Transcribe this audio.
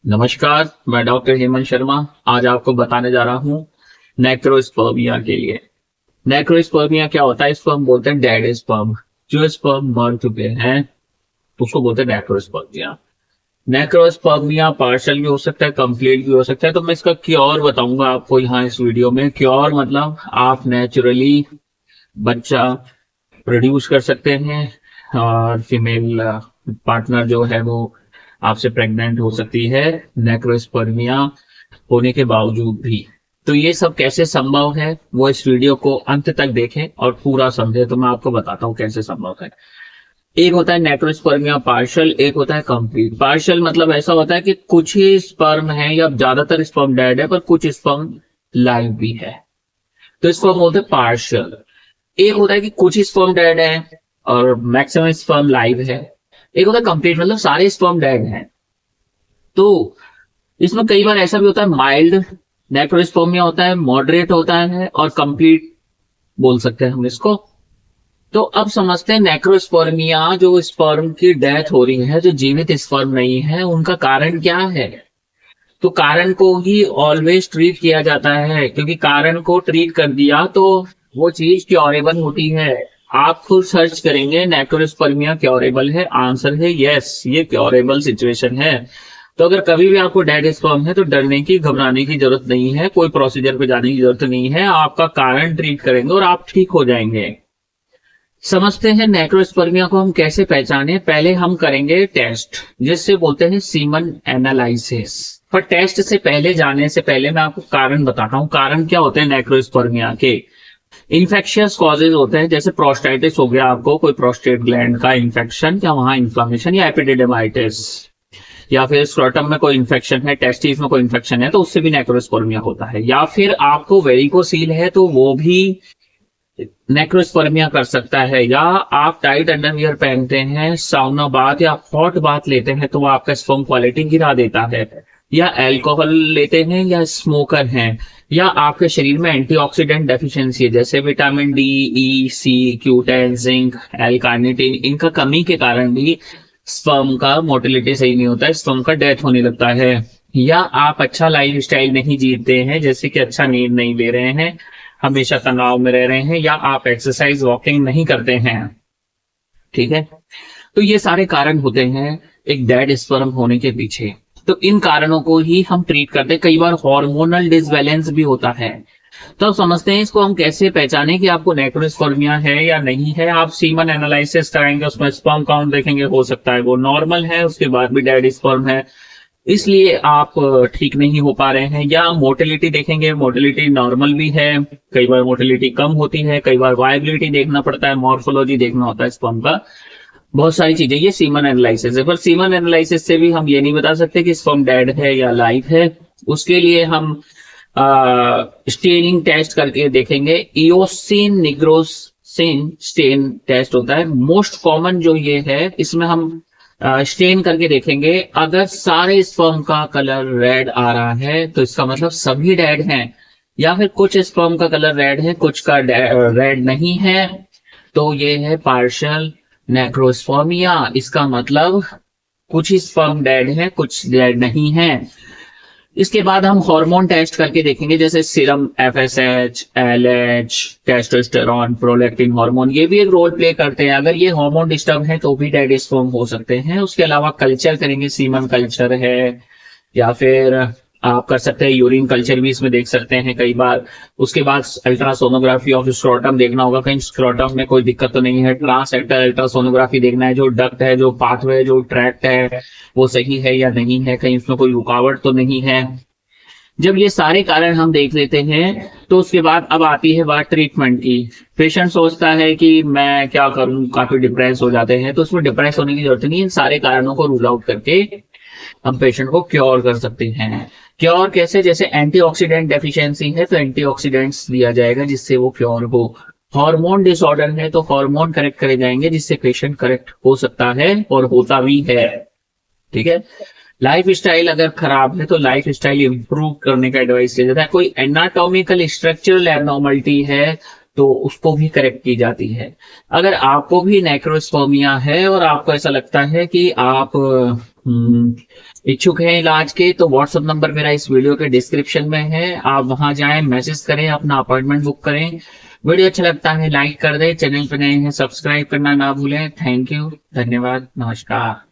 नमस्कार, मैं डॉक्टर हेमंत शर्मा। आज आपको बताने जा रहा हूँ नेक्रोस्पर्मिया के लिए। नेक्रोस्पर्मिया क्या होता है? इसको हम बोलते हैं डेड स्पर्म। जो स्पर्म मर चुके हैं उसको बोलते हैं नेक्रोस्पर्मिया। नेक्रोस्पर्मिया पार्शियल भी हो सकता है, कंप्लीट भी हो सकता है। तो मैं इसका क्योर बताऊंगा आपको यहाँ इस वीडियो में। क्योर मतलब आप नेचुरली बच्चा प्रोड्यूस कर सकते हैं और फीमेल पार्टनर जो है वो आपसे प्रेग्नेंट हो सकती है नेक्रोस्पर्मिया होने के बावजूद भी। तो ये सब कैसे संभव है वो इस वीडियो को अंत तक देखें और पूरा समझें। तो मैं आपको बताता हूँ कैसे संभव है। एक होता है नेक्रोस्पर्मिया पार्शियल, एक होता है कंप्लीट। पार्शियल मतलब ऐसा होता है कि कुछ ही स्पर्म है या ज्यादातर स्पर्म डेड है पर कुछ स्पर्म लाइव भी है, तो इसको हम बोलते हैं पार्शियल। एक होता है कि कुछ ही स्पर्म डेड है और मैक्सिमम स्पर्म लाइव है। एक होता है कंप्लीट मतलब सारे स्पर्म डेड हैं। तो इसमें कई बार ऐसा भी होता है, माइल्ड नेक्रोस्पर्मिया होता है, मॉडरेट होता है और कंप्लीट बोल सकते हैं हम इसको। तो अब समझते हैं नेक्रोस्पर्मिया जो स्पर्म की डेथ हो रही है, जो जीवित स्पर्म नहीं है, उनका कारण क्या है। तो कारण को ही ऑलवेज ट्रीट किया जाता है, क्योंकि कारण को ट्रीट कर दिया तो वो चीज क्योरेबल होती है। आप खुद सर्च करेंगे नेक्रोस्पर्मिया क्योरेबल है, आंसर है यस, ये क्योरेबल सिचुएशन है। तो अगर कभी भी आपको डेड स्पर्म है तो डरने की, घबराने की जरूरत नहीं है, कोई प्रोसीजर पे जाने की जरूरत नहीं है। आपका कारण ट्रीट करेंगे और आप ठीक हो जाएंगे। समझते हैं नेक्रोस्पर्मिया को हम कैसे पहचाने। पहले हम करेंगे टेस्ट, जिससे बोलते हैं सीमन एनालिसिस। पर टेस्ट से पहले, जाने से पहले मैं आपको कारण बताता हूँ। कारण क्या होते हैं नेक्रोस्पर्मिया के? इन्फेक्शियस कॉजेज होते हैं, जैसे प्रोस्टाइटिस हो गया, आपको कोई प्रोस्टेट ग्लैंड का इन्फेक्शन या वहां इन्फ्लामेशन, या एपिडिडेमाइटिस, या फिर स्क्रोटम में कोई इन्फेक्शन है, टेस्टिस में कोई इन्फेक्शन है तो उससे भी नेक्रोस्पर्मिया होता है। या फिर आपको वेरिकोसील है तो वो भी नेक्रोस्पर्मिया कर सकता है। या आप टाइट अंडरवियर पहनते हैं, साउना बाथ या हॉट बाथ लेते हैं तो वो आपका स्पर्म क्वालिटी गिरा देता है। या अल्कोहल लेते हैं या स्मोकर हैं, या आपके शरीर में एंटीऑक्सीडेंट डेफिशिएंसी है, जैसे विटामिन डी, ई, सी, क्यूटेन, जिंक, एल कार्निटिन, इनका कमी के कारण भी स्पर्म का मोटिलिटी सही नहीं होता है, स्पर्म का डेथ होने लगता है। या आप अच्छा लाइफ स्टाइल नहीं जीते हैं, जैसे कि अच्छा नींद नहीं ले रहे हैं, हमेशा तनाव में रह रहे हैं, या आप एक्सरसाइज वॉकिंग नहीं करते हैं। ठीक है, तो ये सारे कारण होते हैं एक डेड स्पर्म होने के पीछे। तो इन कारणों को ही हम ट्रीट करते हैं। कई बार हार्मोनल डिसबैलेंस भी होता है। तो अब समझते हैं इसको हम कैसे पहचाने कि आपको नेक्रोस्पर्मिया है या नहीं है। आप सीमन एनालिसिस कराएंगे, उसमें स्पर्म काउंट देखेंगे, हो सकता है वो नॉर्मल है, उसके बाद भी डेड स्पर्म है, इसलिए आप ठीक नहीं हो पा रहे हैं। या मोटिलिटी देखेंगे, मोटिलिटी नॉर्मल भी है, कई बार मोटिलिटी कम होती है, कई बार वायबिलिटी देखना पड़ता है, मॉर्फोलॉजी देखना होता है स्पर्म का, बहुत सारी चीजें। ये सीमन एनालिसिस है। पर सीमन एनालिसिस से भी हम ये नहीं बता सकते कि स्पर्म डेड है या लाइव है। उसके लिए हम स्टेनिंग टेस्ट करके देखेंगे। इओसिन निग्रोसिन स्टेन टेस्ट होता है मोस्ट कॉमन जो ये है। इसमें हम स्टेन करके देखेंगे, अगर सारे स्पर्म का कलर रेड आ रहा है तो इसका मतलब सभी डेड हैं। या फिर कुछ स्पर्म का कलर रेड है, कुछ का रेड नहीं है, तो ये है पार्शियल नेक्रोस्पर्मिया। इसका मतलब कुछ ही स्पर्म डेड है, कुछ डेड नहीं है। इसके बाद हम हार्मोन टेस्ट करके देखेंगे, जैसे serum FSH, LH, testosterone, prolactin hormone, ये भी एक रोल प्ले करते हैं। अगर ये हार्मोन डिस्टर्ब है तो भी डेड स्पर्म हो सकते हैं। उसके अलावा कल्चर करेंगे, सीमन कल्चर है, या फिर आप कर सकते हैं यूरिन कल्चर भी इसमें देख सकते हैं कई बार। उसके बाद अल्ट्रासोनोग्राफी ऑफ स्क्रोटम देखना होगा, कहीं स्क्रोटम में कोई दिक्कत तो नहीं है। ट्रांसरेक्टल अल्ट्रासोनोग्राफी देखना है, जो डक्ट है, जो पाथवे, जो ट्रैक्ट है वो सही है या नहीं है, कहीं उसमें कोई रुकावट तो नहीं है। जब ये सारे कारण हम देख लेते हैं तो उसके बाद अब आती है बात ट्रीटमेंट की। पेशेंट सोचता है कि मैं क्या करूं, काफी डिप्रेस हो जाते हैं, तो उसमें डिप्रेस होने की जरूरत नहीं है। इन सारे कारणों को रूल आउट करके हम पेशेंट को क्योर कर सकते हैं। क्योर कैसे? जैसे एंटीऑक्सीडेंट डेफिशिएंसी है तो एंटीऑक्सीडेंट्स दिया जाएगा जिससे वो क्योर हो। हार्मोन डिसऑर्डर है तो हार्मोन करेक्ट करे जाएंगे जिससे पेशेंट करेक्ट हो सकता है और होता भी है। ठीक है, लाइफ स्टाइल अगर खराब है तो लाइफ स्टाइल इंप्रूव करने का एडवाइस दिया जाता है। कोई एनाटॉमिकल स्ट्रक्चरल एबनॉर्मलिटी है तो उसको भी करेक्ट की जाती है। अगर आपको भी नेक्रोस्पर्मिया है और आपको ऐसा लगता है कि आप इच्छुक है इलाज के तो व्हाट्सएप नंबर मेरा इस वीडियो के डिस्क्रिप्शन में है, आप वहां जाएं, मैसेज करें, अपना अपॉइंटमेंट बुक करें। वीडियो अच्छा लगता है लाइक कर दें, चैनल पर नए हैं सब्सक्राइब करना ना भूलें। थैंक यू, धन्यवाद, नमस्कार।